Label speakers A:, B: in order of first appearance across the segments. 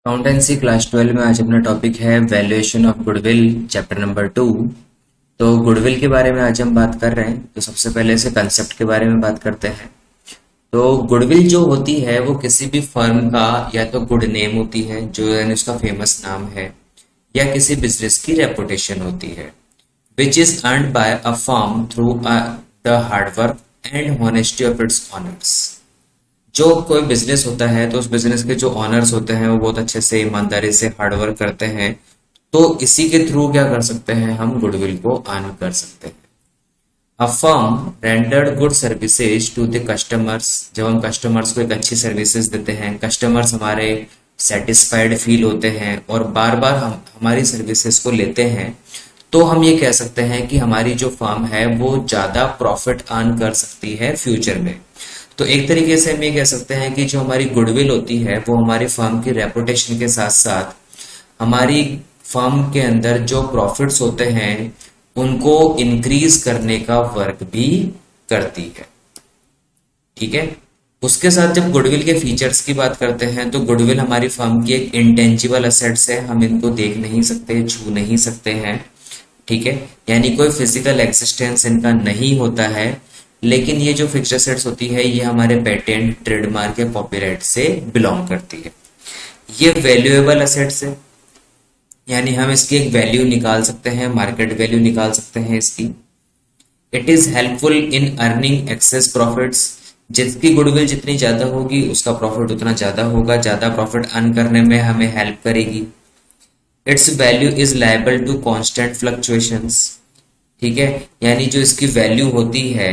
A: Accountancy class 12 में आज अपना टॉपिक है valuation of goodwill chapter number 2। तो गुडविल के बारे में आज हम बात कर रहे हैं। तो सबसे पहले से कंसेप्ट के बारे में बात करते हैं। तो गुडविल जो होती है वो किसी भी फर्म का या तो गुड नेम होती है, जो यानी उसका फेमस नाम है, या किसी बिजनेस की रेपुटेशन होती है, which is earned by a firm through the hard work and honesty of its owners. जो कोई बिजनेस होता है तो उस बिजनेस के जो ऑनर्स होते हैं वो बहुत अच्छे से ईमानदारी से हार्डवर्क करते हैं, तो इसी के थ्रू क्या कर सकते हैं, हम गुडविल को अर्न कर सकते हैं। A firm rendered good services to the customers. जब हम कस्टमर्स को एक अच्छी सर्विसेज देते हैं, कस्टमर्स हमारे सेटिस्फाइड फील होते हैं और बार बार हम हमारी सर्विसेज को लेते हैं, तो हम ये कह सकते हैं कि हमारी जो फर्म है वो ज्यादा प्रॉफिट अर्न कर सकती है फ्यूचर में। तो एक तरीके से हम ये कह सकते हैं कि जो हमारी गुडविल होती है वो हमारी फर्म की रेपुटेशन के साथ साथ हमारी फर्म के अंदर जो प्रॉफिट्स होते हैं उनको इंक्रीज करने का वर्क भी करती है। ठीक है। उसके साथ जब गुडविल के फीचर्स की बात करते हैं तो गुडविल हमारी फर्म की एक इंटेंजिबल असेट्स है, हम इनको देख नहीं सकते, छू नहीं सकते हैं। ठीक है, यानी कोई फिजिकल एक्सिस्टेंस इनका नहीं होता है, लेकिन ये जो फिक्स्ड एसेट्स होती है ये हमारे पेटेंट, ट्रेडमार्क या कॉपीराइट से बिलोंग करती है। ये वैल्यूएबल एसेट्स है, यानी हम इसकी एक वैल्यू निकाल सकते हैं, मार्केट वैल्यू निकाल सकते हैं इसकी। It is helpful in earning excess profits. जितनी गुडविल जितनी ज्यादा होगी उसका प्रॉफिट उतना ज्यादा होगा, ज्यादा प्रॉफिट अर्न करने में हमें हेल्प करेगी। Its value is liable to constant fluctuations. ठीक है, यानी जो इसकी वैल्यू होती है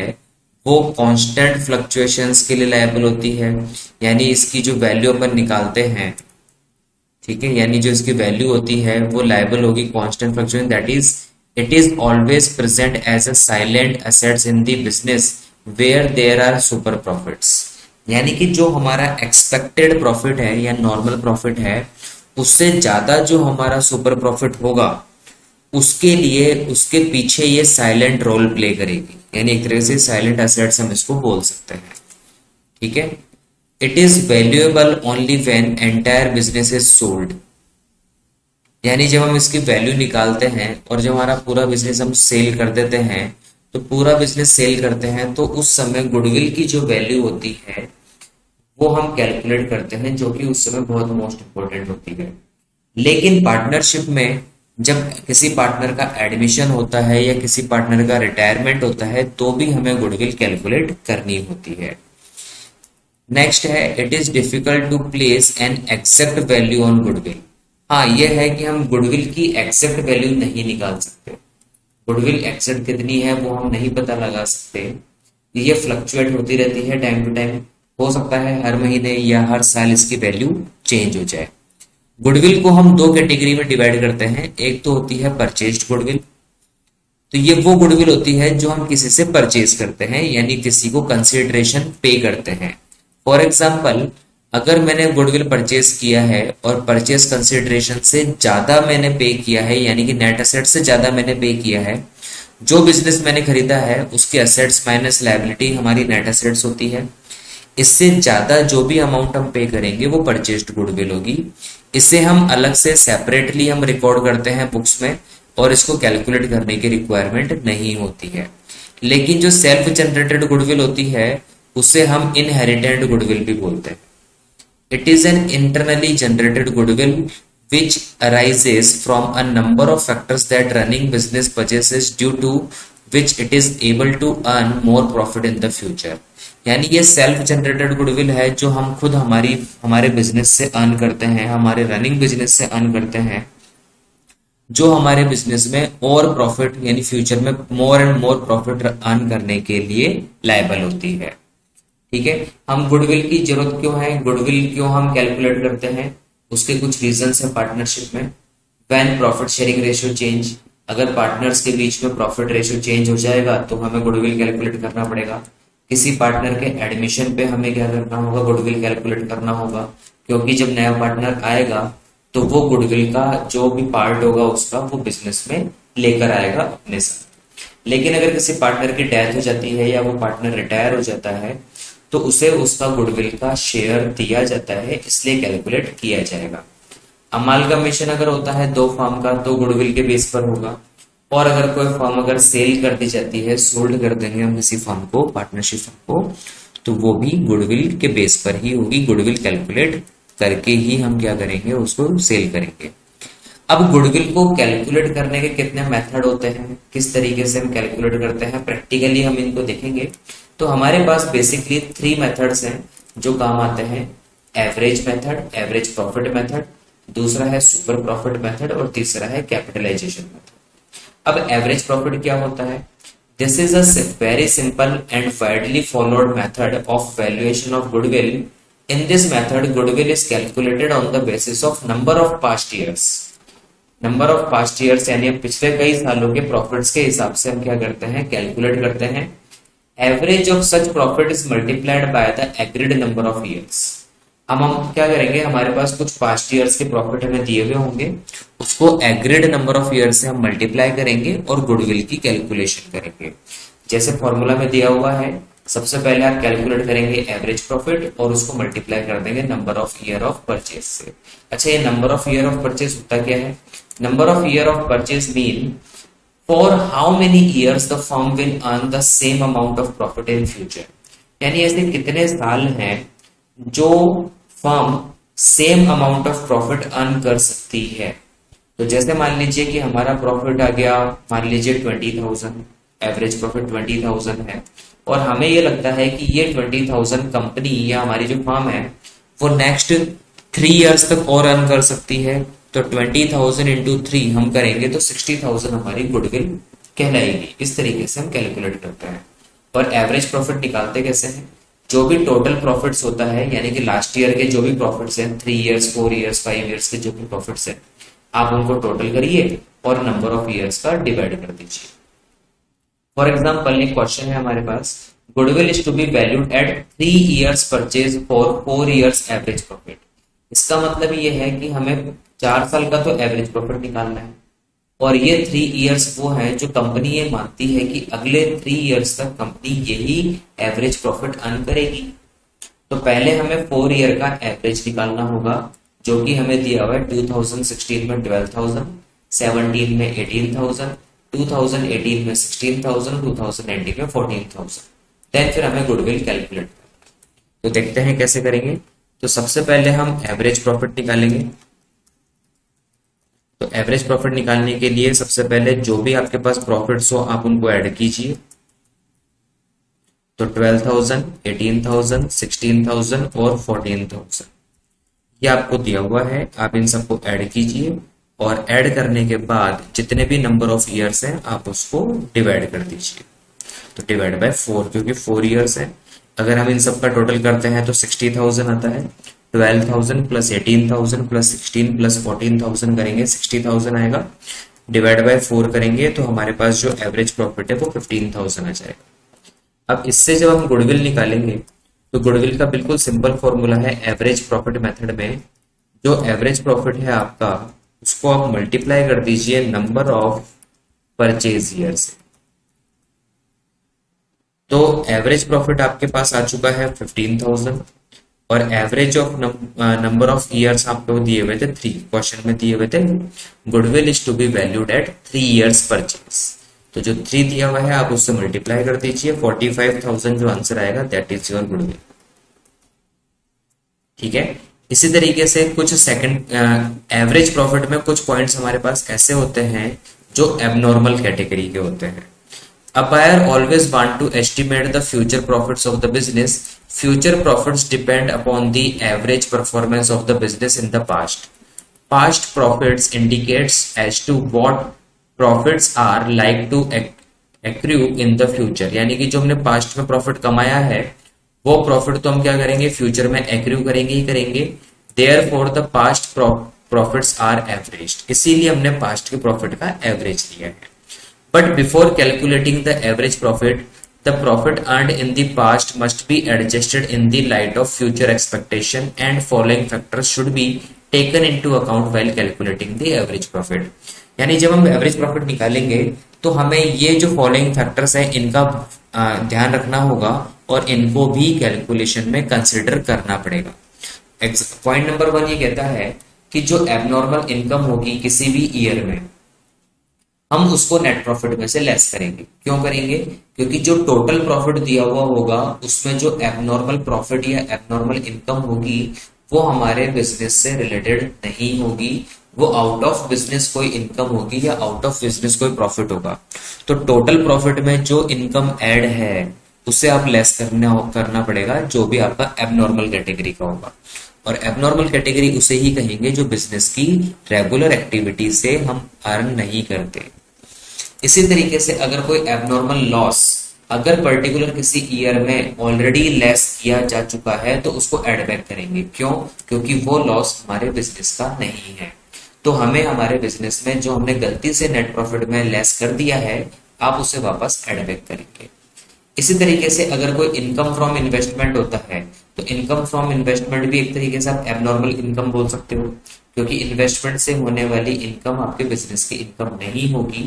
A: वो कांस्टेंट फ्लक्चुएशंस के लिए लायबल होती है, यानी इसकी जो वैल्यू अपन निकालते हैं, ठीक है, यानी जो इसकी वैल्यू होती है वो लायबल होगी constant fluctuation, that is it is always present as a silent assets in the business where there are super profits. यानी कि जो हमारा एक्सपेक्टेड प्रॉफिट है या नॉर्मल प्रॉफिट है उससे ज्यादा जो हमारा सुपर प्रॉफिट होगा उसके लिए उसके पीछे ये साइलेंट रोल प्ले करेगी, यानी एक तरह से साइलेंट एसेट्स हम इसको बोल सकते हैं। ठीक है। It is valuable only when entire business is sold. यानी जब हम इसकी वैल्यू निकालते हैं और जब हमारा पूरा बिजनेस हम सेल कर देते हैं, तो पूरा बिजनेस सेल करते हैं तो उस समय गुडविल की जो वैल्यू होती है वो हम कैलकुलेट करते हैं, जो कि उस समय बहुत मोस्ट इंपोर्टेंट होती है। लेकिन पार्टनरशिप में जब किसी पार्टनर का एडमिशन होता है या किसी पार्टनर का रिटायरमेंट होता है तो भी हमें गुडविल कैलकुलेट करनी होती है। नेक्स्ट है, it is difficult to place an exact value on goodwill. हाँ, यह है कि हम गुडविल की एग्जैक्ट वैल्यू नहीं निकाल सकते। गुडविल एग्जैक्ट कितनी है वो हम नहीं पता लगा सकते, ये फ्लक्चुएट होती रहती है टाइम टू टाइम। हो सकता है हर महीने या हर साल इसकी वैल्यू चेंज हो जाए। गुडविल को हम दो कैटेगरी में डिवाइड करते हैं। एक तो होती है परचेज्ड गुडविल। तो ये वो गुडविल होती है जो हम किसी से परचेज करते हैं, यानी किसी को कंसिडरेशन पे करते हैं। फॉर एग्जाम्पल, अगर मैंने गुडविल परचेज किया है और परचेज कंसिडरेशन से ज्यादा मैंने पे किया है, यानी कि नेट एसेट से ज्यादा मैंने पे किया है, जो बिजनेस मैंने खरीदा है उसके एसेट्स माइनस लायबिलिटी हमारी नेट एसेट्स होती है। इससे ज्यादा जो भी अमाउंट हम पे करेंगे वो परचेज्ड गुडविल होगी। इसे हम अलग से सेपरेटली हम रिकॉर्ड करते हैं बुक्स में और इसको कैलकुलेट करने की रिक्वायरमेंट नहीं होती है। लेकिन जो सेल्फ जनरेटेड गुडविल होती है उसे हम इनहेरिटेड गुडविल भी बोलते हैं। It is an internally generated goodwill which arises from a number of factors that running business possesses due to which it is able to earn more profit in the future। यानी ये self generated goodwill है जो हम खुद हमारे business से earn करते हैं, हमारे रनिंग बिजनेस से अर्न करते हैं, जो हमारे बिजनेस में और प्रॉफिट यानी फ्यूचर में more and more profit earn करने के लिए लायबल होती है। ठीक है। हम गुडविल की जरूरत क्यों है, गुडविल क्यों हम कैलकुलेट करते हैं, उसके कुछ रीजंस है पार्टनरशिप में। When profit sharing ratio change, अगर पार्टनर्स के बीच में प्रॉफिट रेशियो चेंज हो जाएगा तो हमें गुडविल कैलकुलेट करना पड़ेगा। किसी पार्टनर के एडमिशन पे हमें क्या करना होगा, गुडविल कैलकुलेट करना होगा, क्योंकि जब नया पार्टनर आएगा तो वो गुडविल का जो भी पार्ट होगा उसका वो बिजनेस में लेकर आएगा अपने साथ। लेकिन अगर किसी पार्टनर की डेथ हो जाती है या वो पार्टनर रिटायर हो जाता है तो उसे उसका गुडविल का शेयर दिया जाता है, इसलिए कैलकुलेट किया जाएगा। अमालगमेशन अगर होता है दो फर्म का तो गुडविल के बेस पर होगा, और अगर कोई फर्म अगर सेल कर दी जाती है, सोल्ड कर देंगे हम किसी फर्म को, पार्टनरशिप फर्म को, तो वो भी गुडविल के बेस पर ही होगी। गुडविल कैलकुलेट करके ही हम क्या करेंगे, उसको सेल करेंगे। अब गुडविल को कैलकुलेट करने के कितने मेथड होते हैं, किस तरीके से हम कैलकुलेट करते हैं, प्रैक्टिकली हम इनको देखेंगे। तो हमारे पास बेसिकली 3 मेथड्स हैं जो काम आते हैं। Average method, average profit method, दूसरा है सुपर प्रॉफिट मेथड, और तीसरा है कैपिटलाइजेशन मेथड। अब एवरेज प्रॉफिट क्या होता है? This is a very simple and widely followed method of valuation of goodwill. In this method goodwill is calculated on the basis of number of past years. Number of past years यानी पिछले कई सालों के profits के हिसाब से हम क्या करते हैं, कैलकुलेट करते हैं। Average of such profit is multiplied by the agreed number of years. अब हम क्या करेंगे, हमारे पास कुछ पास्ट ईयर्स के प्रॉफिट हमें दिए हुए होंगे, उसको एग्रीड नंबर ऑफ ईयर्स से हम मल्टीप्लाई करेंगे और गुडविल की कैलकुलेशन करेंगे। जैसे फॉर्मूला में दिया हुआ है, सबसे पहले आप कैलकुलेट करेंगे एवरेज प्रॉफिट और उसको मल्टीप्लाई कर देंगे number of year of purchase से। अच्छा, ये number of year of purchase होता क्या है? Number of year of purchase mean for how many years the firm will earn the same amount of profit in future. यानी ऐसे कितने साल हैं जो firm same amount of profit earn कर सकती है। तो जैसे मान लीजिए कि हमारा प्रॉफिट आ गया, मान लीजिए 20,000, एवरेज प्रॉफिट 20,000 है, और हमें ये लगता है कि ये 20,000 कंपनी या हमारी जो फर्म है वो नेक्स्ट 3 इयर्स तक और अर्न कर सकती है। तो 20,000 इंटू 3 हम करेंगे तो 60,000 हमारी गुडविल कहलाएगी। इस तरीके से हम कैलकुलेट करते हैं। और एवरेज प्रॉफिट निकालते कैसे हैं? जो भी टोटल प्रॉफिट्स होता है, यानी कि लास्ट ईयर के जो भी प्रॉफिट्स हैं, 3 इयर्स, 4 इयर्स, 5 इयर्स के जो भी प्रॉफिट्स हैं, आप उनको टोटल करिए और नंबर ऑफ ईयर्स का डिवाइड कर दीजिए। फॉर एग्जाम्पल एक क्वेश्चन है हमारे पास, goodwill is to be valued at 3 years purchase for 4 years average profit. इसका मतलब ये है कि हमें 4 साल का तो एवरेज प्रॉफिट निकालना है, और ये 3 इयर्स वो है जो कंपनी ये मानती है कि अगले 3 इयर्स तक कंपनी यही एवरेज प्रॉफिट अर्न करेगी। तो पहले हमें 4 ईयर का एवरेज निकालना होगा, जो कि हमें दिया हुआ है 2016 में 12,000, 17 में 18,000, 2018 में 16,000, 2019 में 14,000। देन फिर हमें गुडविल कैलकुलेट करना है। तो देखते हैं कैसे करेंगे। तो सबसे पहले हम एवरेज प्रॉफिट निकालेंगे। तो एवरेज प्रॉफिट निकालने के लिए सबसे पहले जो भी आपके पास प्रॉफिट्स हो आप उनको ऐड कीजिए। तो 12,000, 18,000, 16,000 और 14,000 ये आपको दिया हुआ है। आप इन सबको ऐड कीजिए और ऐड करने के बाद जितने भी नंबर ऑफ ईयर्स हैं आप उसको डिवाइड कर दीजिए। तो डिवाइड बाय 4, क्योंकि 4 ईयर्स है। अगर हम इन सब का टोटल करते हैं तो 60,000 आता है। 12,000 प्लस 18,000 प्लस 16 प्लस 14,000 करेंगे 60,000 आएगा। डिवाइड बाय 4 करेंगे तो हमारे पास जो एवरेज प्रॉफिट है वो 15,000 आ जाएगा। अब इससे जब हम गुडविल निकालेंगे तो गुडविल का बिल्कुल सिंपल फॉर्मूला है। एवरेज प्रॉफिट मेथड में जो एवरेज प्रॉफिट है आपका, उसको आप मल्टीप्लाई कर दीजिए नंबर ऑफ परचेज ईयर से। तो एवरेज प्रॉफिट आपके पास आ चुका है 15,000 और average of number of years आपको दिए हुए थे 3, क्वेश्चन में दिए हुए थे goodwill is to be valued at 3 years purchase. तो जो 3 दिया हुआ है आप उससे मल्टीप्लाई कर दीजिए, 45,000 जो आंसर आएगा दैट इज योर गुडविल। ठीक है। इसी तरीके से कुछ सेकंड एवरेज प्रॉफिट में कुछ पॉइंट्स हमारे पास ऐसे होते हैं जो एबनॉर्मल कैटेगरी के होते हैं। A buyer always want to estimate the future profits of the business. Future profits depend upon the average performance of the business in the past. Past profits indicates as to what profits are like to accrue in the future. यानी कि जो हमने past में profit कमाया है वो profit तो हम क्या करेंगे, फ्यूचर में एक्रू करेंगे ही करेंगे। Therefore the past profits are averaged. इसीलिए हमने पास्ट के प्रॉफिट का एवरेज लिया है। But before calculating the average profit, the profit earned in the past must be adjusted in the light of future expectation, and following factors should be taken into account while calculating the average profit. यानी जब हम average profit निकालेंगे तो हमें ये जो following factors हैं इनका ध्यान रखना होगा और इनको भी कैलकुलेशन में कंसिडर करना पड़ेगा। पॉइंट नंबर 1 ये कहता है कि जो एबनॉर्मल इनकम होगी किसी भी ईयर में, हम उसको नेट प्रॉफिट में से लेस करेंगे। क्यों करेंगे? क्योंकि जो टोटल प्रॉफिट दिया हुआ होगा उसमें जो एबनॉर्मल प्रॉफिट या एबनॉर्मल इनकम होगी वो हमारे बिजनेस से रिलेटेड नहीं होगी, वो आउट ऑफ बिजनेस कोई इनकम होगी या आउट ऑफ बिजनेस कोई प्रॉफिट होगा। तो टोटल प्रॉफिट में जो इनकम ऐड है उसे आप लेस करना पड़ेगा, जो भी आपका एबनॉर्मल कैटेगरी का होगा। और एबनॉर्मल कैटेगरी उसे ही कहेंगे जो बिजनेस की रेगुलर एक्टिविटी से हम अर्न नहीं करते। इसी तरीके से अगर कोई एबनॉर्मल लॉस अगर पर्टिकुलर किसी ईयर में ऑलरेडी लेस किया जा चुका है तो उसको एड बैक करेंगे। क्यों? क्योंकि वो लॉस हमारे बिजनेस का नहीं है। तो हमें हमारे बिजनेस में जो हमने गलती से नेट प्रॉफिट में लेस कर दिया है आप उसे वापस एड बैक करेंगे। इसी तरीके से अगर कोई इनकम फ्रॉम इन्वेस्टमेंट होता है तो इनकम फ्रॉम इन्वेस्टमेंट भी एक तरीके से आप एबनॉर्मल इनकम बोल सकते हो, क्योंकि इन्वेस्टमेंट से होने वाली इनकम आपके बिजनेस की इनकम नहीं होगी,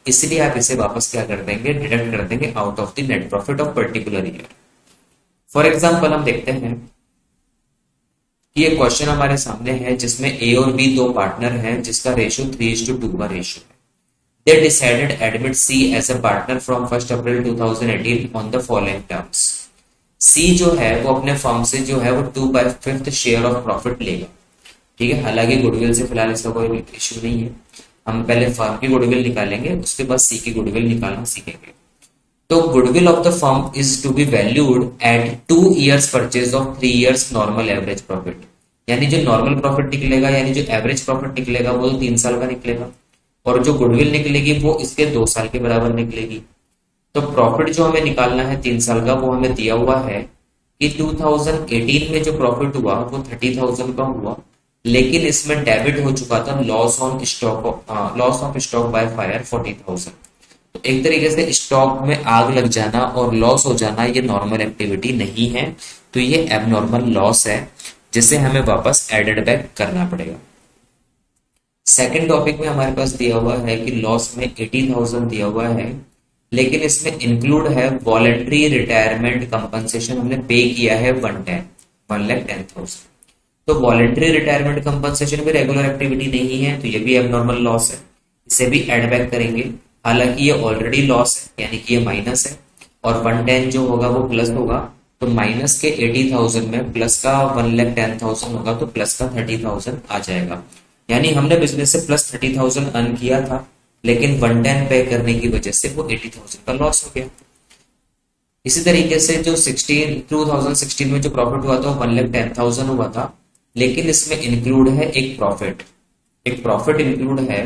A: इसलिए आप इसे वापस क्या कर देंगे? डिडक्ट कर देंगे out of the net profit of particular year. For example हम देखते हैं कि ये क्वेश्चन हमारे सामने है जिसमें ए और बी दो पार्टनर हैं जिसका रेशियो 3:2 का रेशियो है। They decided admit C as a partner from 1st April 2018 on the following terms. C जो है वो अपने फर्म से जो है वो 2/5 शेयर ऑफ प्रॉफिट लेगा। ठीक है, हालांकि गुडविल से फिलहाल इसका कोई इश्यू नहीं है, हम पहले फर्म की गुडविल निकालेंगे उसके बाद सी की गुडविल निकालना सीखेंगे। तो goodwill of the firm is to be valued at 2 years purchase of 3 years normal average profit. यानी जो नॉर्मल प्रॉफिट निकलेगा यानी जो एवरेज प्रॉफिट निकलेगा वो 3 साल का निकलेगा और जो गुडविल निकलेगी वो इसके 2 साल के बराबर निकलेगी। तो प्रॉफिट जो हमें निकालना है 3 साल का वो हमें दिया हुआ है कि 2018 में जो प्रॉफिट हुआ वो 30,000 का हुआ, लेकिन इसमें डेबिट हो चुका था loss of stock by fire 40,000। तो एक तरीके से स्टॉक में आग लग जाना और लॉस हो जाना ये नॉर्मल एक्टिविटी नहीं है, तो ये एबनॉर्मल लॉस है जिसे हमें वापस एडेड बैक करना पड़ेगा। सेकेंड टॉपिक में हमारे पास दिया हुआ है कि लॉस में 80,000 दिया हुआ है, लेकिन इसमें इंक्लूड है वॉलेंट्री रिटायरमेंट कंपनसेशन, हमने पे किया है 1,10,000। तो वॉलेंट्री रिटायरमेंट कंपनसेशन भी रेगुलर एक्टिविटी नहीं है, तो ये भी एबनॉर्मल लॉस है, इसे भी एड बैक करेंगे। हालांकि ये ऑलरेडी लॉस है यानी कि ये माइनस है और 110 जो होगा वो प्लस होगा, तो माइनस के 80,000 में प्लस का 1,10,000 होगा तो प्लस का 30,000 आ जाएगा। यानी हमने बिजनेस से प्लस 30,000 अर्न किया था, लेकिन 110 पे करने की वजह से वो 80,000 का लॉस हो गया। इसी तरीके से जो 2016 में जो प्रॉफिट हुआ था वो 1,10,000 हुआ था, लेकिन इसमें इंक्लूड है एक प्रॉफिट इंक्लूड है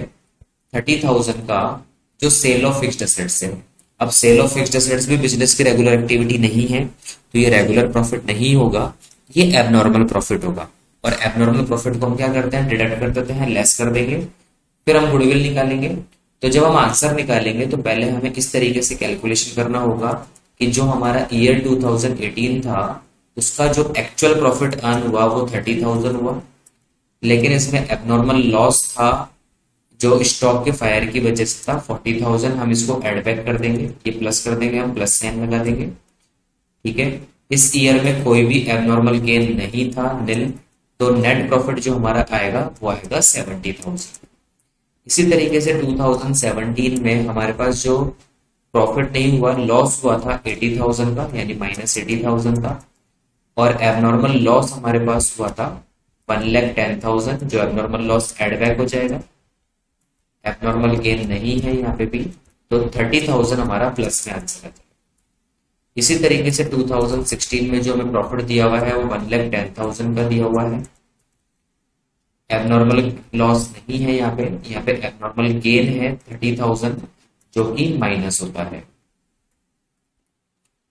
A: 30,000 का जो सेल ऑफ फिक्स्ड एसेट्स है। अब सेल ऑफ फिक्स्ड एसेट्स भी बिजनेस की रेगुलर एक्टिविटी नहीं है, तो ये रेगुलर प्रॉफिट नहीं होगा, ये एबनॉर्मल प्रॉफिट होगा। और एबनॉर्मल प्रॉफिट को हम क्या करते हैं? डिडक्ट कर देते हैं, लेस कर देंगे, फिर हम गुडविल निकालेंगे। तो जब हम आंसर निकालेंगे तो पहले हमें इस तरीके से कैलकुलेशन करना होगा कि जो हमारा ईयर 2018 था उसका जो एक्चुअल प्रॉफिट अर्न हुआ वो 30,000 हुआ, लेकिन इसमें एबनॉर्मल लॉस था जो स्टॉक के फायर की वजह से था 40,000। हम इसको एड बैक कर देंगे, ये प्लस कर देंगे, हम प्लस साइन लगा देंगे। ठीक है, इस ईयर में कोई भी एबनॉर्मल गेन नहीं था, निल, तो नेट प्रॉफिट जो हमारा आएगा वो आएगा 70,000। इसी तरीके से 2017 में हमारे पास जो प्रॉफिट नहीं हुआ, लॉस हुआ था 80,000 का यानी माइनस 80,000 का, और एबनॉर्मल लॉस हमारे पास हुआ था 1,10,000, जो एबनॉर्मल लॉस एड बैक हो जाएगा। एबनॉर्मल गेन नहीं है यहाँ पे भी, तो 30,000 हमारा प्लस में आंसर है। इसी तरीके से 2016 में जो हमें प्रॉफिट दिया हुआ है वो 1,10,000 का दिया हुआ है। एबनॉर्मल लॉस नहीं है यहाँ पे एबनॉर्मल गेन है 30,000 जो कि माइनस होता है।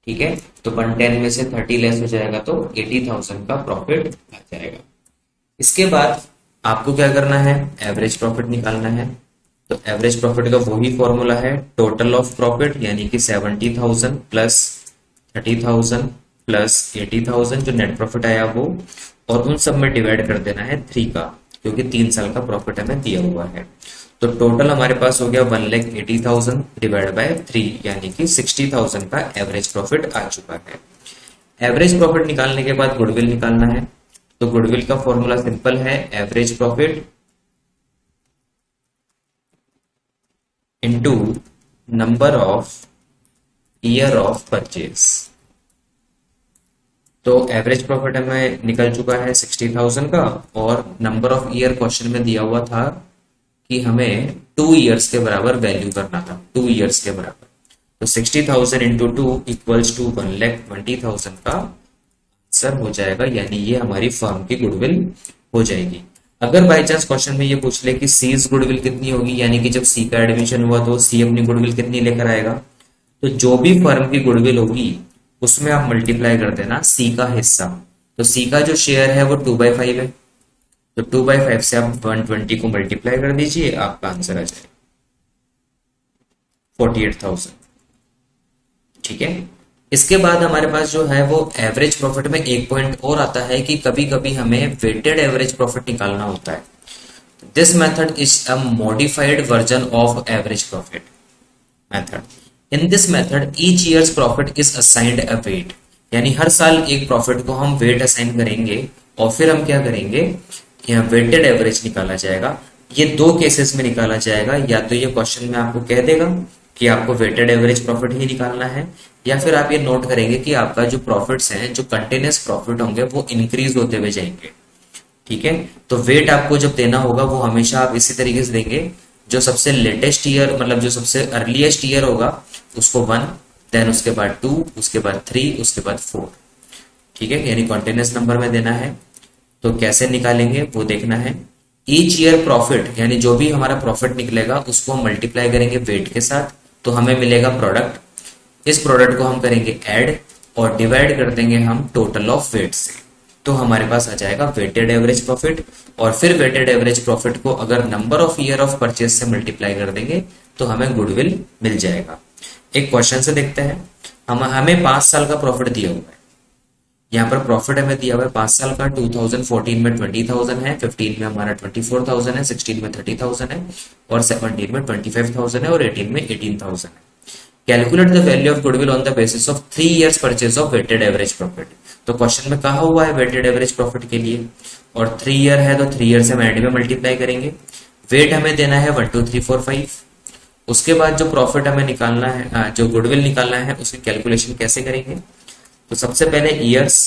A: ठीक है, तो 110 में से 30 लेस हो जाएगा तो 80,000 का प्रॉफिट आ जाएगा। इसके बाद आपको क्या करना है? एवरेज प्रॉफिट निकालना है। तो एवरेज प्रॉफिट का वही फॉर्मूला है टोटल ऑफ प्रॉफिट यानी कि 70,000 प्लस 30,000 प्लस 80,000 जो नेट प्रॉफिट आया वो, और उन सब में डिवाइड कर देना है 3 का, क्योंकि 3 साल का प्रॉफिट हमें दिया हुआ है। तो टोटल हमारे पास हो गया 1,80,000 डिवाइड बाय 3 यानी कि 60,000 का एवरेज प्रॉफिट आ चुका है। एवरेज प्रॉफिट निकालने के बाद गुडविल निकालना है। तो गुडविल का फॉर्मूला सिंपल है, average profit into number of year of purchase. तो एवरेज प्रॉफिट हमें निकल चुका है 60,000 का, और नंबर ऑफ ईयर क्वेश्चन में दिया हुआ था कि हमें 2 ईयर्स के बराबर वैल्यू करना था, 2 ईयर्स के बराबर। तो 60,000 इंटू 2 इक्वल्स टू 1,20,000 का आंसर हो जाएगा, यानी ये हमारी फर्म की गुडविल हो जाएगी। अगर बाई चांस क्वेश्चन में ये पूछ ले कि सीज गुडविल कितनी होगी, यानी कि जब सी का एडमिशन हुआ तो सी अपनी गुडविल कितनी लेकर आएगा, तो जो भी फर्म की गुडविल होगी उसमें आप मल्टीप्लाई कर देना सी का हिस्सा। तो सी का जो शेयर है वो 2/5 है, तो 2/5 से आप 120 को मल्टीप्लाई कर दीजिए, आपका आंसर आ जाएगा 48,000। ठीक है। इसके बाद हमारे पास जो है वो एवरेज प्रॉफिट में एक पॉइंट और आता है कि कभी कभी हमें वेटेड एवरेज प्रॉफिट निकालना होता है। This method is a modified version of average profit method. In this method each years profit is assigned a weight, यानी हर साल एक प्रॉफिट को हम वेट असाइन करेंगे और फिर हम क्या करेंगे, यहाँ वेटेड एवरेज निकाला जाएगा। ये 2 केसेस में निकाला जाएगा, या तो ये क्वेश्चन में आपको कह देगा कि आपको वेटेड एवरेज प्रॉफिट ही निकालना है, या फिर आप ये नोट करेंगे कि आपका जो प्रॉफिट्स हैं, जो कंटिन्यूस प्रॉफिट होंगे वो इंक्रीज होते हुए जाएंगे। ठीक है। तो वेट आपको जब देना होगा वो हमेशा आप इसी तरीके से देंगे, जो सबसे लेटेस्ट ईयर मतलब जो सबसे अर्लीस्ट ईयर होगा उसको 1, देन उसके बाद 2, उसके बाद 3, उसके बाद 4। ठीक है, यानी कॉन्टिन्यूस नंबर में देना है। तो कैसे निकालेंगे वो देखना है। ईच ईयर प्रॉफिट, यानी जो भी हमारा प्रॉफिट निकलेगा उसको हम मल्टीप्लाई करेंगे वेट के साथ, तो हमें मिलेगा प्रोडक्ट। इस प्रोडक्ट को हम करेंगे ऐड और डिवाइड कर देंगे हम टोटल ऑफ वेट से, तो हमारे पास आ जाएगा वेटेड एवरेज प्रॉफिट। और फिर वेटेड एवरेज प्रॉफिट को अगर number of year of purchase से मल्टीप्लाई कर देंगे तो हमें गुडविल मिल जाएगा। एक क्वेश्चन से देखते हैं। हमें 5 साल का प्रॉफिट दिया हुआ है, यहाँ पर प्रॉफिट हमें दिया हुआ है 5 साल का। 2014 में 20,000 है, 15 में हमारा 24,000 है, 16 में 30,000 है, और 17 में 25,000 है, और 18 में 18,000 है। Calculate the value of goodwill on the basis of 3 years purchase of weighted average profit. तो क्वेश्चन में कहा हुआ है वेटेड एवरेज प्रॉफिट के लिए, और 3 ईयर है तो 3 ईयर से हम एंड में मल्टीप्लाई करेंगे। वेट हमें देना है 1 2 3 4 5। उसके बाद जो प्रॉफिट हमें निकालना है, जो गुडविल निकालना है, उसकी कैलकुलेशन कैसे करेंगे। तो सबसे पहले ईयर्स,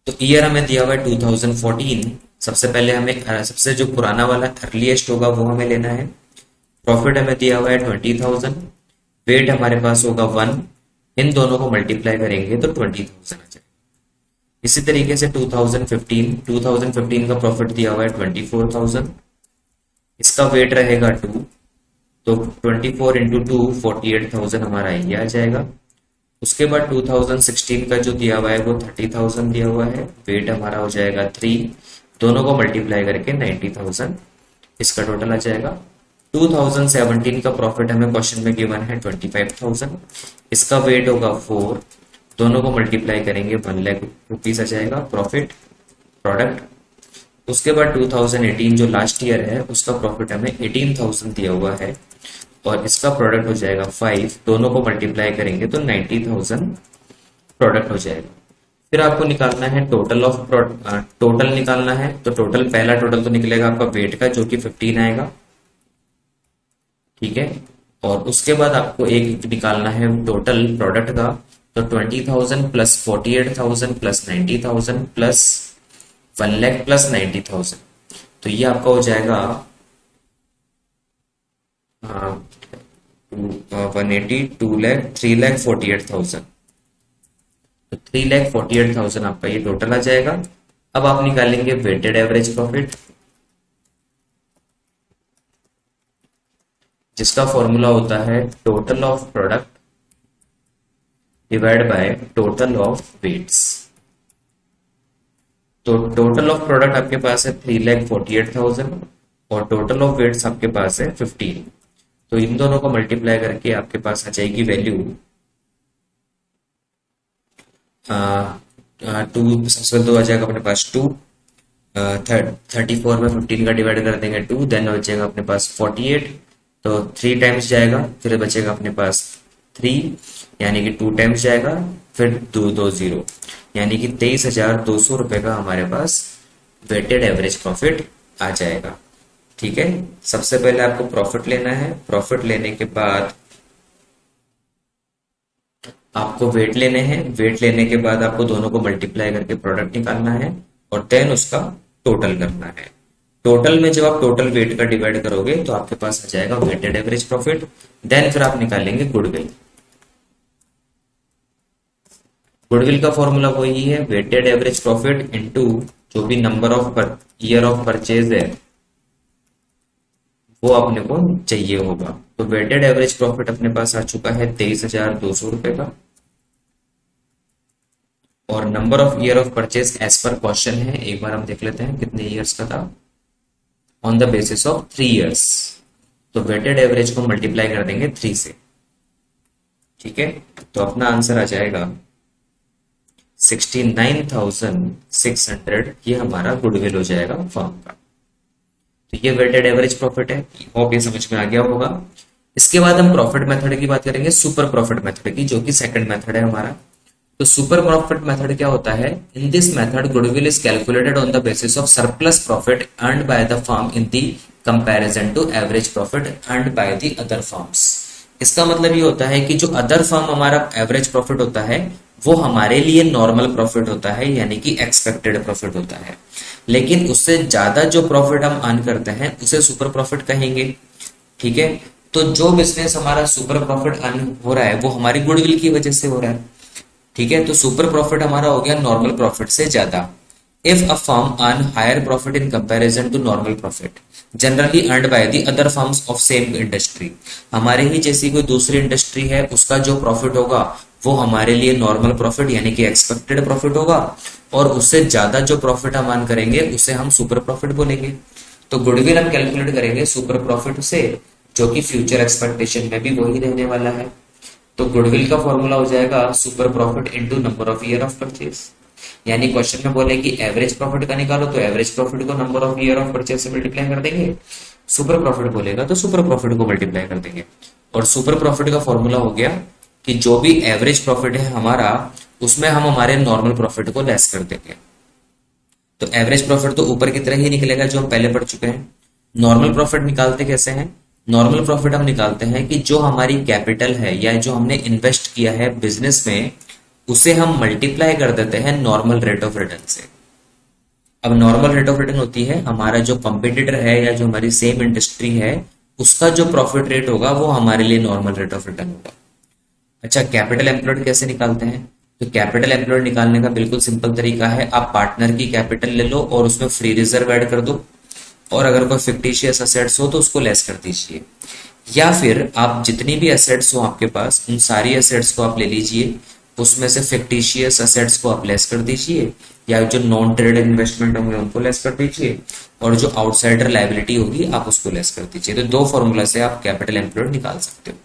A: तो ईयर हमें दिया हुआ है 2014। सबसे पहले हमें सबसे जो पुराना वाला अर्लीस्ट होगा वो हमें लेना है। प्रॉफिट हमें दिया हुआ है 20,000, वेट हमारे पास होगा 1, इन दोनों को मल्टीप्लाई करेंगे तो 20,000 आ जाएगा। इसी तरीके से 2015 का प्रॉफिट दिया हुआ है 24,000, इसका वेट रहेगा 2, तो 24 इंटू 2 48,000 हमारा ये आ जाएगा। उसके बाद 2016 का जो दिया हुआ है वो 30,000 दिया हुआ है, वेट हमारा हो जाएगा 3, दोनों को मल्टीप्लाई करके 90,000 इसका टोटल आ जाएगा। 2017 का प्रॉफिट हमें क्वेश्चन में गिवन है 25,000, इसका वेट होगा 4, दोनों को मल्टीप्लाई करेंगे 1 लाख रुपीज आ जाएगा प्रॉफिट प्रोडक्ट। उसके बाद 2018 जो लास्ट ईयर है उसका प्रॉफिट हमें 18,000 दिया हुआ है, और इसका प्रोडक्ट हो जाएगा 5, दोनों को मल्टीप्लाई करेंगे तो 90,000 प्रोडक्ट हो जाएगा। फिर आपको निकालना है टोटल निकालना है। तो टोटल, पहला टोटल तो निकलेगा आपका वेट का जो कि 15 आएगा। ठीक है। और उसके बाद आपको एक निकालना है टोटल प्रोडक्ट का, तो 20,000 plus 48,000 plus 90,000 plus 1 lakh plus 90,000, तो ये आपका हो जाएगा 180, 2 लाख, 3,48,000। तो 3,48,000 आपका ये टोटल आ जाएगा। अब आप निकालेंगे वेटेड एवरेज प्रॉफिट, जिसका फॉर्मूला होता है total of product divide by total of weights. तो टोटल ऑफ प्रोडक्ट आपके पास है 3,48,000 और टोटल ऑफ वेट्स आपके पास है 15। तो इन दोनों को मल्टीप्लाई करके आपके पास आ जाएगी वैल्यू 2, सबसे 2 आ जाएगा अपने पास 2, 34 में 15 का डिवाइड कर देंगे 2, देन बचेगा अपने पास 48, तो 3 टाइम्स जाएगा, फिर बचेगा अपने पास 3, यानी कि 2 टाइम्स जाएगा, फिर 2 2 0, यानी कि 23,200 रुपए का हमारे पास वेटेड एवरेज प्रॉफिट आ जाएगा। ठीक है, सबसे पहले आपको प्रॉफिट लेना है। प्रॉफिट लेने के बाद आपको वेट लेने हैं। वेट लेने के बाद आपको दोनों को मल्टीप्लाई करके प्रोडक्ट निकालना है और देन उसका टोटल करना है। टोटल में जब आप टोटल वेट का डिवाइड करोगे तो आपके पास आ जाएगा वेटेड एवरेज प्रॉफिट। देन फिर आप निकालेंगे गुडविल। गुडविल का फॉर्मूला वही है, वेटेड एवरेज प्रॉफिट इनटू जो भी number of year of purchase है वो अपने को चाहिए होगा। तो वेटेड एवरेज प्रॉफिट अपने पास आ चुका है 23,200 रुपए का, और number of year of purchase as per question है, एक बार हम देख लेते हैं कितने ईयर्स का था। On the basis of 3 years, तो वेटेड एवरेज को मल्टीप्लाई कर देंगे 3 से। ठीक है, तो अपना आंसर आ जाएगा 69,600। ये हमारा गुडविल हो जाएगा फर्म का। तो ये वेटेड एवरेज प्रॉफिट है। होप ये समझ में आ गया होगा। इसके बाद हम प्रॉफिट मेथड की बात करेंगे, सुपर प्रॉफिट मेथड की, जो कि सेकंड मेथड है हमारा। तो सुपर प्रॉफिट मेथड क्या होता है? In this method goodwill is calculated on the basis of surplus profit earned by the firm in the comparison to average profit earned by the other firms. इसका मतलब ये होता है कि जो अदर फर्म हमारा एवरेज प्रॉफिट होता है वो हमारे लिए नॉर्मल प्रॉफिट होता है, यानी कि एक्सपेक्टेड प्रॉफिट होता है। लेकिन उससे ज्यादा जो प्रॉफिट हम अर्न करते हैं उसे सुपर प्रॉफिट कहेंगे। ठीक है, तो जो बिजनेस हमारा सुपर प्रॉफिट अर्न हो रहा है वो हमारी गुडविल की वजह से हो रहा है। ठीक है, तो सुपर प्रॉफिट हमारा हो गया नॉर्मल प्रॉफिट से ज्यादा। If a firm earn higher profit in comparison to normal profit generally earned by the other firms of same industry, हमारे ही जैसी कोई दूसरी इंडस्ट्री है उसका जो प्रॉफिट होगा वो हमारे लिए नॉर्मल प्रॉफिट यानी कि एक्सपेक्टेड प्रॉफिट होगा, और उससे ज्यादा जो प्रॉफिट हम अर्न करेंगे उसे हम सुपर प्रॉफिट बोलेंगे। तो गुडविल हम कैलकुलेट करेंगे सुपर प्रॉफिट से, जो कि फ्यूचर एक्सपेक्टेशन में भी वही रहने वाला है। तो गुडविल का फॉर्मूला हो जाएगा super profit into number of year of purchase. यानी क्वेश्चन में बोले कि एवरेज प्रॉफिट का निकालो, तो एवरेज प्रॉफिट को number of year of purchase से मल्टीप्लाई कर देंगे। सुपर प्रॉफिट बोलेगा तो सुपर प्रॉफिट को मल्टीप्लाई कर देंगे। और सुपर प्रॉफिट का फॉर्मूला हो गया कि जो भी एवरेज प्रॉफिट है हमारा उसमें हम हमारे नॉर्मल प्रॉफिट को लेस कर देंगे। तो एवरेज प्रॉफिट तो ऊपर की तरह ही निकलेगा जो हम पहले पढ़ चुके हैं। नॉर्मल प्रॉफिट निकालते कैसे हैं? नॉर्मल प्रॉफिट हम निकालते हैं कि जो हमारी कैपिटल है या जो हमने इन्वेस्ट किया है बिजनेस में उसे हम मल्टीप्लाई कर देते हैं नॉर्मल रेट ऑफ रिटर्न से। अब नॉर्मल रेट ऑफ रिटर्न होती है हमारा जो कंपटीटर है या जो हमारी सेम इंडस्ट्री है उसका जो प्रॉफिट रेट होगा वो हमारे लिए नॉर्मल रेट ऑफ रिटर्न होगा। अच्छा, कैपिटल एम्प्लॉयड कैसे निकालते हैं? तो कैपिटल एम्प्लॉयड निकालने का बिल्कुल सिंपल तरीका है, आप पार्टनर की कैपिटल ले लो और उसमें फ्री रिजर्व ऐड कर दो, और अगर कोई फिक्टिशियस एसेट्स हो तो उसको लेस कर दीजिए। या फिर आप जितनी भी एसेट्स हो आपके पास उन सारी एसेट्स को आप ले लीजिए, उसमें से फिक्टिशियस एसेट्स को आप लेस कर दीजिए, या जो नॉन ट्रेड इन्वेस्टमेंट होंगे उनको लेस कर दीजिए, और जो आउटसाइडर लायबिलिटी होगी आप उसको लेस कर दीजिए। तो दो फॉर्मूला से आप कैपिटल एम्प्लॉयड निकाल सकते हो।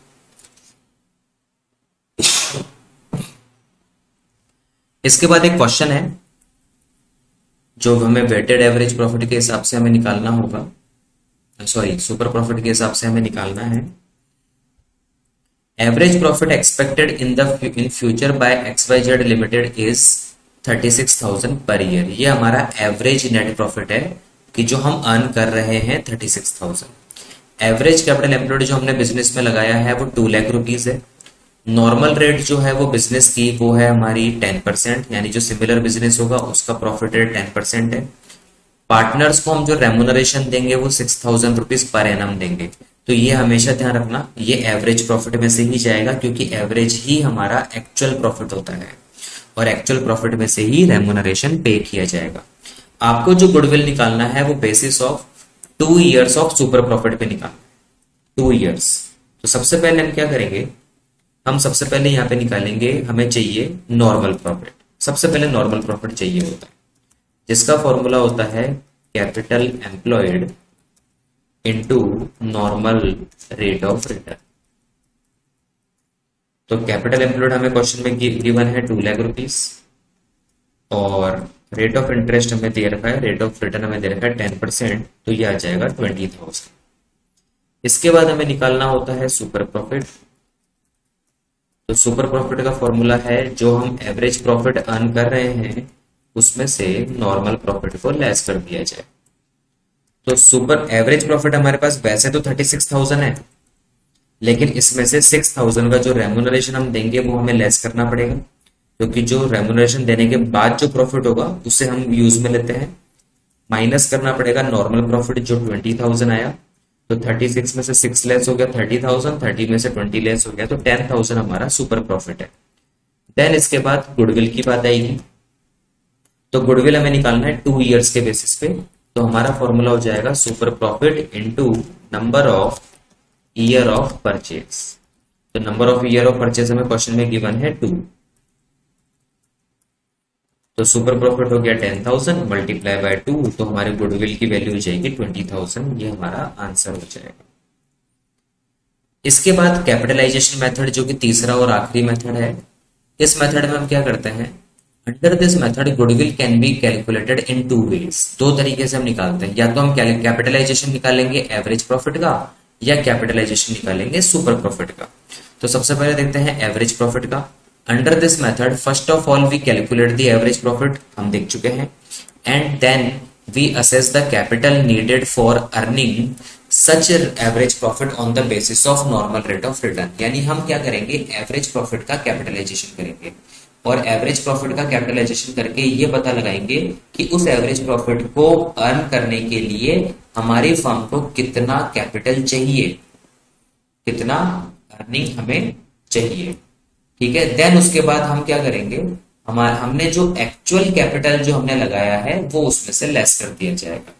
A: इसके बाद एक क्वेश्चन है जो हमें वेटेड एवरेज प्रॉफिट के हिसाब से हमें निकालना होगा, सॉरी सुपर प्रॉफिट के हिसाब से हमें निकालना है। Average profit expected in future by XYZ limited is 36,000 per year. ये हमारा एवरेज नेट प्रॉफिट है कि जो हम अर्न कर रहे हैं 36,000। एवरेज कैपिटल एम्प्लॉयड जो हमने बिजनेस में लगाया है वो 2 लाख रुपीज है। नॉर्मल रेट जो है वो बिजनेस की वो है हमारी 10%, यानी जो सिमिलर बिजनेस होगा उसका प्रॉफिट रेट 10% है। पार्टनर्स को हम जो रेमुनरेशन देंगे वो 6,000 रुपीज पर एनम देंगे। तो ये हमेशा ध्यान रखना, ये एवरेज प्रॉफिट में से ही जाएगा क्योंकि एवरेज ही हमारा एक्चुअल प्रॉफिट होता है और एक्चुअल प्रॉफिट में से ही रेमुनरेशन पे किया जाएगा। आपको जो गुडविल निकालना है वो basis of 2 years of super profit पे निकालना, 2 ईयर्स। तो सबसे पहले हम क्या करेंगे, हम सबसे पहले यहाँ पे निकालेंगे, हमें चाहिए नॉर्मल प्रॉफिट। सबसे पहले नॉर्मल प्रॉफिट चाहिए होता है जिसका फॉर्मूला होता है capital employed into normal rate of return. तो कैपिटल एम्प्लॉयड हमें क्वेश्चन में गिवन है 2 लाख रुपीज, और रेट ऑफ इंटरेस्ट हमें दे रखा है, रेट ऑफ रिटर्न हमें दे रखा है 10%, तो ये आ जाएगा 20,000। इसके बाद हमें निकालना होता है सुपर प्रॉफिट। तो सुपर प्रॉफिट का फॉर्मूला है जो हम एवरेज प्रॉफिट अर्न कर रहे हैं उसमें से नॉर्मल प्रॉफिट को लेस कर दिया जाए। तो सुपर एवरेज प्रॉफिट हमारे पास वैसे तो 36,000 है, लेकिन इसमें से 6,000 का जो रेम्यूनरेशन हम देंगे वो हमें लेस करना पड़ेगा, क्योंकि जो रेम्यूनरेशन देने के बाद जो प्रॉफिट होगा उसे हम यूज में लेते हैं। माइनस करना पड़ेगा नॉर्मल प्रॉफिट जो 20,000 आया, तो 36 में से 6 लेस हो गया 30,000, 30 में से 20 लेस हो गया तो 10,000 हमारा सुपर प्रॉफिट है। देन इसके बाद गुडविल की बात आएगी। तो गुडविल हमें निकालना है 2 इयर्स के बेसिस पे। तो हमारा फॉर्मूला हो जाएगा super profit into number of year of purchase. तो number of year of purchase हमें क्वेश्चन में गिवन है 2। तो सुपर प्रॉफिट हो गया 10,000 मल्टीप्लाई बाय 2, तो हमारे गुडविल की वैल्यू हो जाएगी 20,000। ये हमारा आंसर हो जाएगा। इसके बाद कैपिटलाइजेशन मेथड जो कि तीसरा और आखिरी मेथड है। इस मेथड में हम क्या करते हैं, under this method goodwill can be calculated in 2 ways. 2 तरीके से हम निकालते हैं, या तो हम कैपिटलाइजेशन निकालेंगे एवरेज प्रॉफिट का, या कैपिटलाइजेशन निकालेंगे सुपर प्रॉफिट का। तो सबसे पहले देखते हैं एवरेज प्रॉफिट का। Under this method first of all we calculate the average profit, हम देख चुके हैं, and then we assess the capital needed for earning such average profit on the basis of normal rate of return. यानी हम क्या करेंगे, average profit का capitalisation करेंगे, और एवरेज प्रॉफिट का कैपिटलाइजेशन करके ये पता लगाएंगे कि उस एवरेज प्रॉफिट को अर्न करने के लिए हमारी फर्म को कितना कैपिटल चाहिए, कितना अर्निंग हमें चाहिए। ठीक है, देन उसके बाद हम क्या करेंगे, हमने जो एक्चुअल कैपिटल जो हमने लगाया है वो उसमें से लेस कर दिया जाएगा।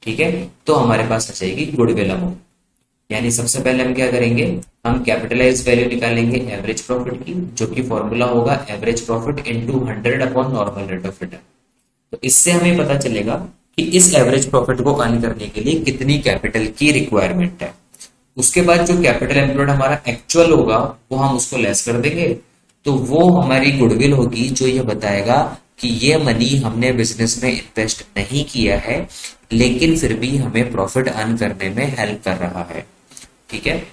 A: ठीक है, तो हमारे पास आ जाएगी गुडविल अमाउंट। यानी सबसे पहले हम क्या करेंगे, हम कैपिटलाइज वैल्यू निकालेंगे एवरेज प्रॉफिट की, जो कि फॉर्मूला होगा average profit into 100 upon normal rate of return. तो इससे हमें पता चलेगा कि इस एवरेज प्रॉफिट को अर्न करने के लिए कितनी कैपिटल की रिक्वायरमेंट है। उसके बाद जो कैपिटल एम्प्लॉयड हमारा एक्चुअल होगा वो हम उसको लेस कर देंगे, तो वो हमारी गुडविल होगी जो ये बताएगा कि ये मनी हमने बिजनेस में इन्वेस्ट नहीं किया है, लेकिन फिर भी हमें प्रॉफिट अर्न करने में हेल्प कर रहा है। ठीक है,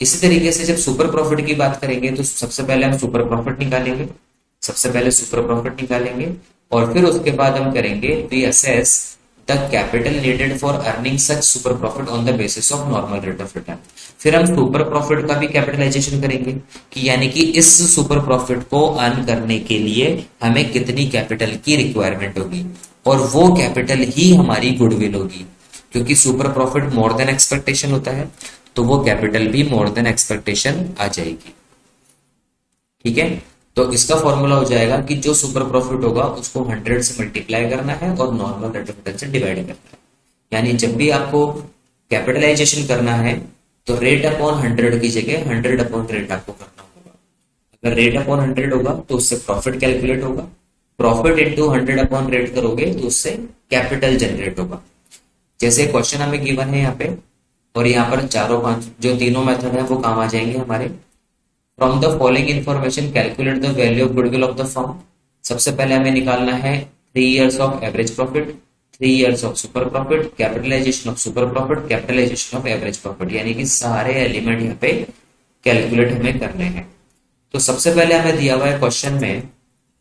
A: इसी तरीके से जब सुपर प्रॉफिट की बात करेंगे तो सबसे पहले हम सुपर प्रॉफिट निकालेंगे, और फिर उसके बाद हम करेंगे we assess the capital needed for earning such super profit on the basis of normal rate of return. फिर हम सुपर प्रॉफिट का भी कैपिटलाइजेशन करेंगे कि यानी कि इस सुपर प्रॉफिट को अर्न करने के लिए हमें कितनी कैपिटल की रिक्वायरमेंट होगी, और वो कैपिटल ही हमारी गुडविल होगी, क्योंकि super profit more than expectation होता है, तो वो कैपिटल भी मोर देन एक्सपेक्टेशन आ जाएगी। ठीक है, तो इसका फॉर्मूला हो जाएगा कि जो सुपर प्रॉफिट होगा उसको 100 से मल्टीप्लाई करना है और नॉर्मल रेट ऑफ रिटर्न से डिवाइड करना है। यानी जब भी आपको कैपिटलाइजेशन करना है तो रेट अपॉन 100 की जगह 100 अपॉन रेट आपको करना होगा। अगर रेट अपॉन 100 होगा तो उससे प्रॉफिट कैलकुलेट होगा, प्रॉफिट इंटू 100 अपॉन रेट करोगे तो उससे कैपिटल जनरेट होगा। जैसे क्वेश्चन हमें गिवन है यहाँ पे, और यहाँ पर चारों 5 जो तीनों मेथड है वो काम आ जाएंगे हमारे। From the following information calculate the value of goodwill of the firm. सबसे पहले हमें निकालना है 3 years of average profit, 3 years of super profit, capitalization of super profit, capitalization of average profit, यानी कि सारे एलिमेंट यहाँ पे कैलकुलेट हमें करने हैं। तो सबसे पहले हमें दिया हुआ है क्वेश्चन में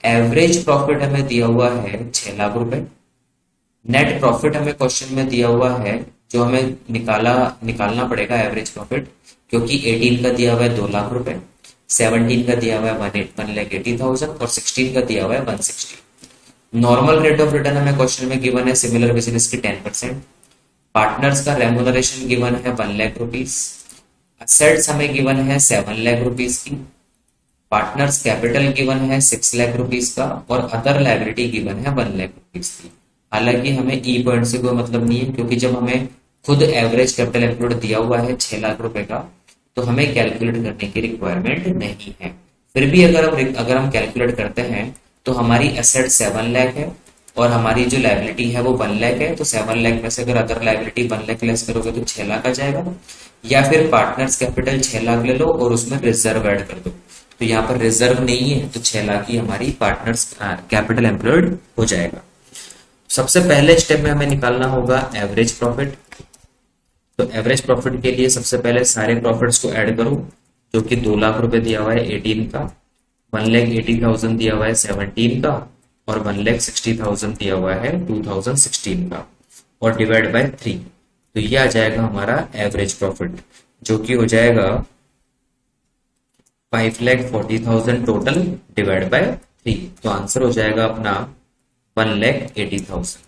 A: एवरेज प्रॉफिट हमें दिया हुआ है 6 लाख रुपए। नेट प्रॉफिट हमें क्वेश्चन में दिया हुआ है, जो हमें निकालना पड़ेगा एवरेज प्रॉफिट, क्योंकि 18 का दिया हुआ है 2 लाख रुपए, 17 का दिया हुआ है 1,80,000 और 16 का दिया हुआ है 160। नॉर्मल रेट ऑफ रिटर्न हमें क्वेश्चन में गिवन है सिमिलर बिजनेस की 10%। पार्टनर्स का रेम्यूनरेशन गिवन है 1 लाख रुपीज। असेट्स हमें गिवन है 7 लाख रुपीज की। पार्टनर्स कैपिटल गिवन है 6 लाख रुपीज का, और अदर लायबिलिटी गिवन है 1 लाख रुपीज की। हालांकि हमें ई पॉइंट से कोई मतलब नहीं है, क्योंकि जब हमें खुद एवरेज कैपिटल एम्प्लॉयड दिया हुआ है 6 लाख रुपए का, तो हमें कैलकुलेट करने की रिक्वायरमेंट नहीं है। फिर भी अगर हम कैलकुलेट करते हैं तो हमारी एसेट 7 लाख है और हमारी जो लायबिलिटी है वो 1 लाख है, तो 7 लाख में से अगर अदर लायबिलिटी 1 लाख लेस करोगे तो 6 लाख आ जाएगा। या फिर पार्टनर्स कैपिटल 6 लाख ले लो और उसमें रिजर्व ऐड कर दो, तो यहाँ पर रिजर्व नहीं है तो 6 लाख ही हमारी पार्टनर्स कैपिटल एम्प्लॉयड हो जाएगा। सबसे पहले स्टेप में हमें निकालना होगा एवरेज प्रॉफिट। तो एवरेज प्रॉफिट के लिए सबसे पहले सारे प्रॉफिट्स को ऐड करो, जो कि 2 लाख रुपए दिया हुआ है 18 का, 1,80,000 दिया हुआ है 17 का, और 1,60,000 दिया हुआ है 2016 का, और डिवाइड बाय 3। तो ये आ जाएगा हमारा एवरेज प्रॉफिट, जो कि हो जाएगा 5,40,000 टोटल डिवाइड बाय 3। तो आंसर हो जाएगा अपना 1,80,000।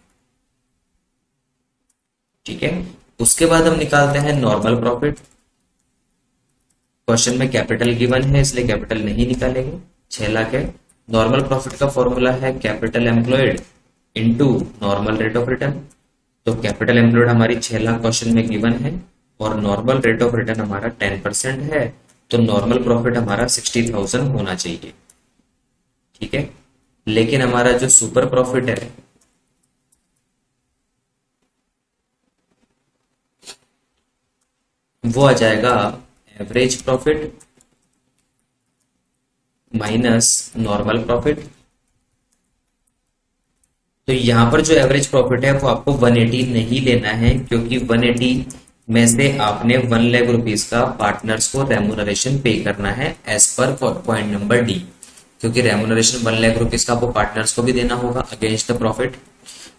A: ठीक है, उसके बाद हम निकालते हैं नॉर्मल प्रॉफिट। क्वेश्चन में कैपिटल गिवन है इसलिए कैपिटल नहीं निकालेंगे, 6 लाख है। नॉर्मल प्रॉफिट का फॉर्मूला है capital employed into normal rate of return. तो कैपिटल एम्प्लॉयड हमारी 6 लाख क्वेश्चन में गिवन है, और नॉर्मल रेट ऑफ रिटर्न हमारा 10% है, तो नॉर्मल प्रॉफिट हमारा 60,000 होना चाहिए। ठीक है, लेकिन हमारा जो सुपर प्रॉफिट है वो आ जाएगा average profit minus normal profit. तो यहां पर जो एवरेज प्रॉफिट है वो आपको 180 नहीं लेना है, क्योंकि 180 में से आपने 1,00,000 रुपीज का पार्टनर्स को रेमुनरेशन पे करना है as per point number D, क्योंकि रेमुनरेशन 1,00,000 रुपीज का आपको पार्टनर्स को भी देना होगा अगेंस्ट द प्रॉफिट।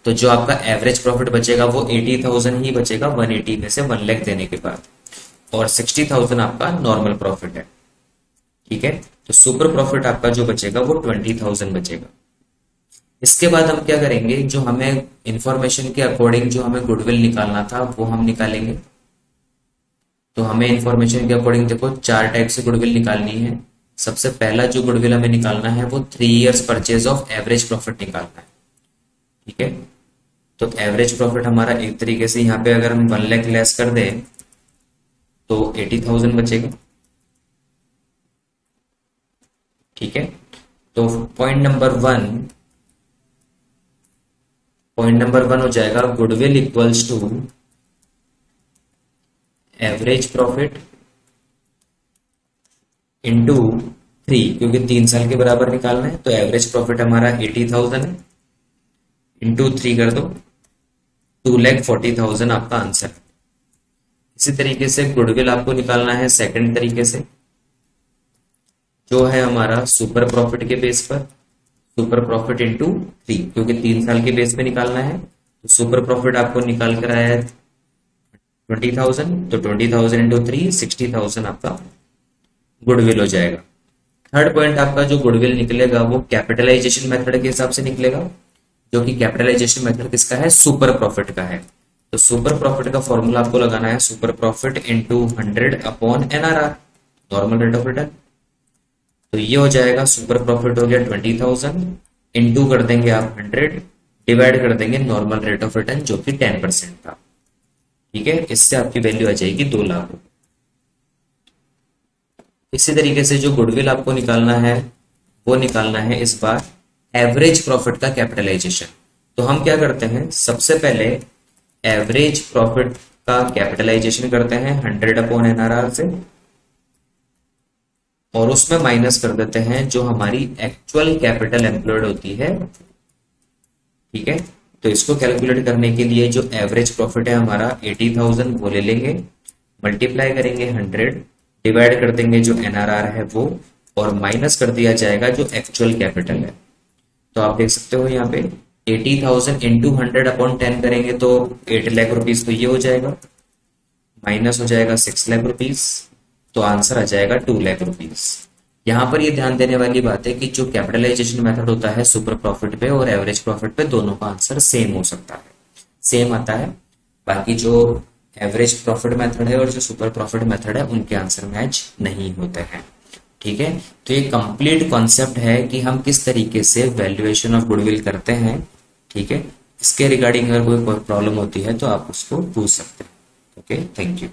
A: तो जो आपका एवरेज प्रॉफिट बचेगा वो 80,000 ही बचेगा 180 में से 1,00,000 देने के बाद, और 60,000 आपका नॉर्मल प्रॉफिट है। ठीक है, तो सुपर प्रॉफिट आपका जो बचेगा वो 20,000 बचेगा। इसके बाद हम क्या करेंगे, जो हमें इंफॉर्मेशन के अकॉर्डिंग जो हमें गुडविल निकालना था वो हम निकालेंगे। तो हमें इंफॉर्मेशन के अकॉर्डिंग देखो 4 टाइप से गुडविल निकालनी है। सबसे पहला जो गुडविल हमें निकालना है वो 3 years purchase of average profit निकालना है। ठीक है, तो एवरेज प्रॉफिट हमारा एक तरीके से यहाँ पे अगर हम 1,00,000 लेस कर दें तो 80,000 बचेगा। ठीक है, तो पॉइंट नंबर वन हो जाएगा goodwill equals to average profit into 3, क्योंकि 3 साल के बराबर निकालना है। तो एवरेज प्रॉफिट हमारा 80,000 है, इंटू 3 कर दो, 2,40,000 आपका आंसर है। इसी तरीके से गुडविल आपको निकालना है सेकंड तरीके से, जो है हमारा सुपर प्रॉफिट के बेस पर, सुपर प्रॉफिट इंटू 3, क्योंकि 3 साल के बेस पे निकालना है। तो सुपर प्रॉफिट आपको निकाल कर आया है 20,000, तो 20,000 इंटू 3 60,000 आपका गुडविल हो जाएगा। थर्ड पॉइंट आपका जो गुडविल निकलेगा वो कैपिटलाइजेशन मेथड के हिसाब से निकलेगा, जो कि कैपिटलाइजेशन मेथड किसका है, सुपर प्रॉफिट का है। तो सुपर प्रॉफिट का फॉर्मूला आपको लगाना है super profit into 100 upon NRR, normal rate of return. तो ये हो जाएगा सुपर प्रॉफिट हो गया 20,000, इंटू कर देंगे आप 100, डिवाइड कर देंगे नॉर्मल रेट ऑफ रिटर्न जो कि 10% था। ठीक है, इससे आपकी वैल्यू आ जाएगी 2 लाख। इसी तरीके से जो गुडविल आपको निकालना है वो निकालना है इस बार एवरेज प्रॉफिट का कैपिटलाइजेशन। तो हम क्या करते हैं, सबसे पहले एवरेज प्रॉफिट का कैपिटलाइजेशन करते हैं 100 अपॉन NRR से, और उसमें माइनस कर देते हैं जो हमारी एक्चुअल कैपिटल एम्प्लॉयड होती है। ठीक है, तो इसको कैलकुलेट करने के लिए जो एवरेज प्रॉफिट है हमारा 80,000 वो ले लेंगे, मल्टीप्लाई करेंगे 100, डिवाइड कर देंगे जो NRR है वो, और माइनस कर दिया जाएगा जो एक्चुअल कैपिटल है। तो आप देख सकते हो यहाँ पे 80,000 इंटू 100 अपॉन 10 करेंगे तो 8 लाख रुपीज, तो ये हो जाएगा, माइनस हो जाएगा 6 लाख रुपीज, तो आंसर आ जाएगा 2 लाख रुपीज। यहाँ पर ये ध्यान देने वाली बात है कि जो कैपिटलाइजेशन मेथड होता है सुपर प्रॉफिट पे और एवरेज प्रॉफिट पे, दोनों का आंसर सेम हो सकता है, सेम आता है। बाकी जो एवरेज प्रॉफिट मेथड है और जो सुपर प्रॉफिट मेथड है उनके आंसर मैच नहीं होते हैं। ठीक है, तो ये कंप्लीट कॉन्सेप्ट है कि हम किस तरीके से वैल्यूएशन ऑफ गुडविल करते हैं। ठीक है, इसके रिगार्डिंग अगर कोई प्रॉब्लम होती है तो आप उसको पूछ सकते हैं। Okay, thank you.